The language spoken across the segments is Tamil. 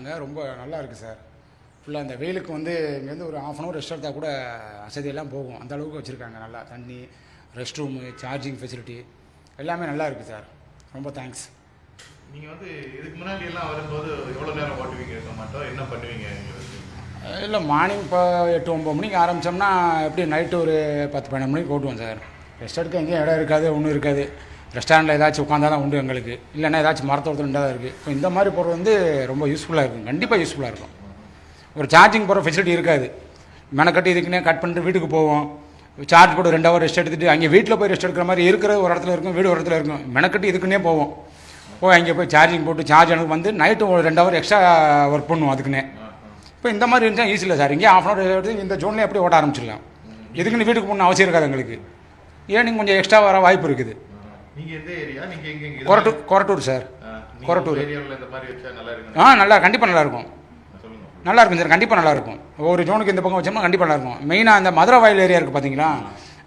வச்சுருக்காங்க. ரொம்ப நல்லா இருக்குது சார். ஃபுல்லாக அந்த வெயிலுக்கு வந்து இங்கேருந்து ஒரு ½ hour ரெஸ்ட் எடுத்தால் கூட அசதியெல்லாம் போகும். அந்த அளவுக்கு வச்சுருக்காங்க. நல்லா தண்ணி, ரெஸ்ட் ரூமு, சார்ஜிங் ஃபெசிலிட்டி எல்லாமே நல்லா இருக்குது சார். ரொம்ப தேங்க்ஸ். நீங்கள் வந்து இதுக்கு முன்னாடி எல்லாம் வரும்போது எவ்வளோ நேரம் ஓட்டுவீங்க டொமாட்டோ, என்ன பண்ணுவீங்க? இல்லை, மார்னிங் இப்போ 8-9 மணிக்கு ஆரம்பித்தோம்னா எப்படி நைட்டு ஒரு 10-12 மணிக்கு ஓட்டுவோம் சார். ரெஸ்ட் எடுக்க எங்கேயும் இடம் இருக்காது, ஒன்றும் இருக்காது. ரெஸ்டாரண்ட்டில் ஏதாச்சும் உட்காந்தா தான் உண்டு எங்களுக்கு, இல்லைன்னா ஏதாச்சும் மரத்தோட்டத்தில் தான் இருக்குது. இப்போ இந்த மாதிரி போகிறது வந்து ரொம்ப யூஸ்ஃபுல்லாக இருக்கும். கண்டிப்பாக யூஸ்ஃபுல்லாக இருக்கும். ஒரு சார்ஜிங் போகிற ஃபெசிலிட்டி இருக்காது. மெனக்கட்டி இதுக்குன்னே கட் பண்ணிட்டு வீட்டுக்கு போவோம். சார்ஜ் போட்டு 2 hour ரெஸ்ட் எடுத்துகிட்டு அங்கே வீட்டில் போய் ரெஸ்ட் எடுக்கிற மாதிரி இருக்கிற ஒரு இடத்துல இருக்கும், வீடு ஒரு இடத்துல இருக்கும். மெனக்கட்டி இதுக்குன்னே போவோம். அங்கே போய் சார்ஜிங் போட்டு சார்ஜ் எனக்கு வந்து நைட்டு ஒரு 2 hour எக்ஸ்ட்ரா ஒர்க் பண்ணுவோம் அதுக்குன்னே. இப்போ இந்த மாதிரி இருந்தால் ஈஸி இல்லை சார். இங்கே ½ hour எடுத்து இந்த ஜோன்லேயே எப்படி ஓட்ட ஆரம்பிச்சிடலாம். இதுக்குன்னு வீட்டுக்கு போகணும் அவசியம் இருக்காது எங்களுக்கு. ஏர்னிங் கொஞ்சம் எக்ஸ்ட்ரா வர வாய்ப்பு இருக்குது. கொரட்டூர் சார். கொரட்டூர். நல்லா, கண்டிப்பாக நல்லாயிருக்கும். நல்லா இருக்கும் சார், கண்டிப்பாக நல்லாயிருக்கும். ஒவ்வொரு ஜோனுக்கு இந்த பக்கம் வச்சோம்னா கண்டிப்பாக நல்லாயிருக்கும். மெயினாக அந்த மதுரை வாயில் ஏரியா இருக்குது பார்த்தீங்களா,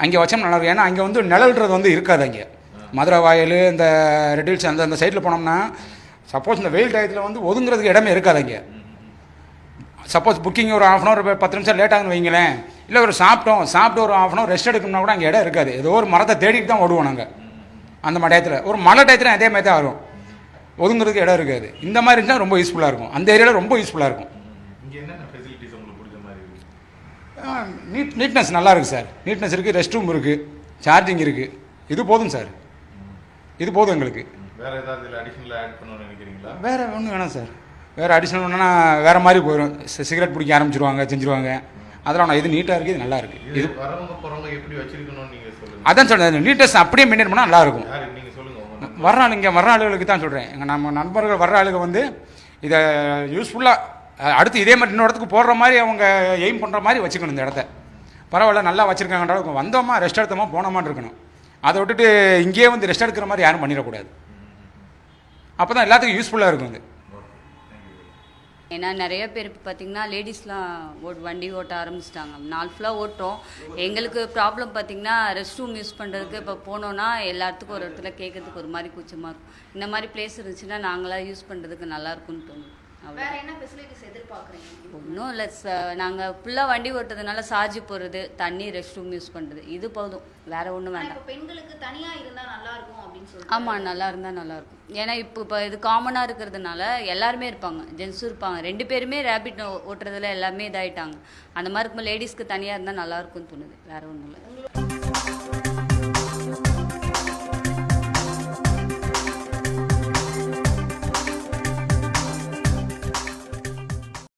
அங்கே வச்சோம்னா நல்லாயிருக்கும். ஏன்னா அங்கே வந்து நிழல்ன்றது வந்து இருக்காது. அங்கே மதுரை வாயில், இந்த ரெட் ஹில்ஸ் அந்த சைடில் போனோம்னா சப்போஸ் இந்த வெயில் டயத்தில் வந்து ஒதுங்கிறதுக்கு இடமே இருக்காது. அங்கே சப்போஸ் புக்கிங் ஒரு ½ hour 10 நிமிஷம் லேட் ஆகுன்னு வைங்களேன், இல்லை ஒரு சாப்பிட்டு ஒரு ½ hour ரெஸ்ட் எடுக்கணும்னா கூட அங்கே இடம் இருக்காது. ஏதோ ஒரு மரத்தை தேடிட்டு தான் ஓடுவோம் நாங்கள். அந்த மாதிரி டயத்தில் ஒரு மழை டயத்தில் அதே மாதிரி தான் வரும், ஒதுங்கிறதுக்கு இடம் இருக்காது. இந்த மாதிரி இருந்தால் ரொம்ப யூஸ்ஃபுல்லாக இருக்கும். அந்த ஏரியாவில் ரொம்ப யூஸ்ஃபுல்லாக இருக்கும். நீட்னஸ் நல்லா இருக்குது சார். நீட்னஸ் இருக்குது, ரெஸ்ட் ரூம் இருக்குது, சார்ஜிங் இருக்குது. இது போதும் சார், இது போதும் எங்களுக்கு. வேறு ஏதாவது அடிஷனல் ஆட் பண்ணணும்னு நினைக்கிறீங்களா? வேறு ஒன்றும் வேணாம் சார். வேறு அடிஷனல் ஒன்றுனா வேறு மாதிரி போயிடும். சிகரெட் பிடிக்க ஆரம்பிச்சிருவாங்க, செஞ்சுருவாங்க. அதெல்லாம் இது நீட்டாக இருக்குது, இது நல்லா இருக்குது. இது வரவங்க போகிறவங்க எப்படி வச்சிருக்கணும்னு நீங்கள் சொல்லுங்கள். அதான் சொல்கிறேன், நீட்னஸ் அப்படியே மெயின்டைன் பண்ணால் நல்லாயிருக்கும். நீங்கள் சொல்லுங்கள். வர்ற ஆளுகளுக்கு தான் சொல்கிறேன். நம்ம நண்பர்கள் வர்ற ஆளுங்க வந்து இதை யூஸ்ஃபுல்லாக அடுத்து இதே மாதிரி இன்னொரு இடத்துக்கு போடுற மாதிரி அவங்க எய்ம் பண்ணுற மாதிரி வச்சுக்கணும். இந்த இடத்த பரவாயில்ல, நல்லா வச்சுருக்காங்கன்ற அளவுக்கு வந்தோமா ரெஸ்ட் எடுத்தோமா போனோமான்னு இருக்கணும். அதை விட்டுட்டு இங்கேயே வந்து ரெஸ்ட் எடுக்கிற மாதிரி யாரும் பண்ணிடக்கூடாது. அப்போ தான் எல்லாத்துக்கும் யூஸ்ஃபுல்லாக இருக்கும். இது ஏன்னா நிறைய பேர் இப்போ பார்த்திங்கன்னா லேடிஸ்லாம் வண்டி ஓட்ட ஆரம்பிச்சிட்டாங்க. நாள் ஃபுல்லாக ஓட்டுறோம். எங்களுக்கு ப்ராப்ளம் பார்த்திங்கன்னா ரெஸ்ட் ரூம் யூஸ் பண்ணுறதுக்கு இப்போ போனோன்னா எல்லாத்துக்கும் ஒரு இடத்துல கேட்கறதுக்கு ஒரு மாதிரி கூச்சமாக இருக்கும். இந்த மாதிரி பிளேஸ் இருந்துச்சுன்னா நாங்களாம் யூஸ் பண்ணுறதுக்கு நல்லாயிருக்குன்னு தோணும். வேறு என்ன ஃபெசிலிட்டிஸ் எதிர்பார்க்குறீங்க? ஒன்றும் இல்லை, நாங்கள் ஃபுல்லாக வண்டி ஓட்டுறதுனால சார்ஜ் போடுறது, தண்ணி, ரெஸ்ட் ரூம் யூஸ் பண்ணுறது, இது போதும். வேறு ஒன்றும் வேண்டாம். பெண்களுக்கு தனியாக இருந்தால் நல்லாயிருக்கும் அப்படின்னு சொல்லி. ஆமாம், நல்லா இருந்தால் நல்லாயிருக்கும். ஏன்னா இப்போ இது காமனாக இருக்கிறதுனால எல்லாருமே இருப்பாங்க, ஜென்ஸும் இருப்பாங்க. 2 பேருமே ரேபிட் ஓட்டுறதுல எல்லாமே இதாகிட்டாங்க. அந்த மாதிரி இருக்கும்போது லேடிஸ்க்கு தனியாக இருந்தால் நல்லாயிருக்கும்னு தோணுது. வேறு ஒன்றும் இல்லை.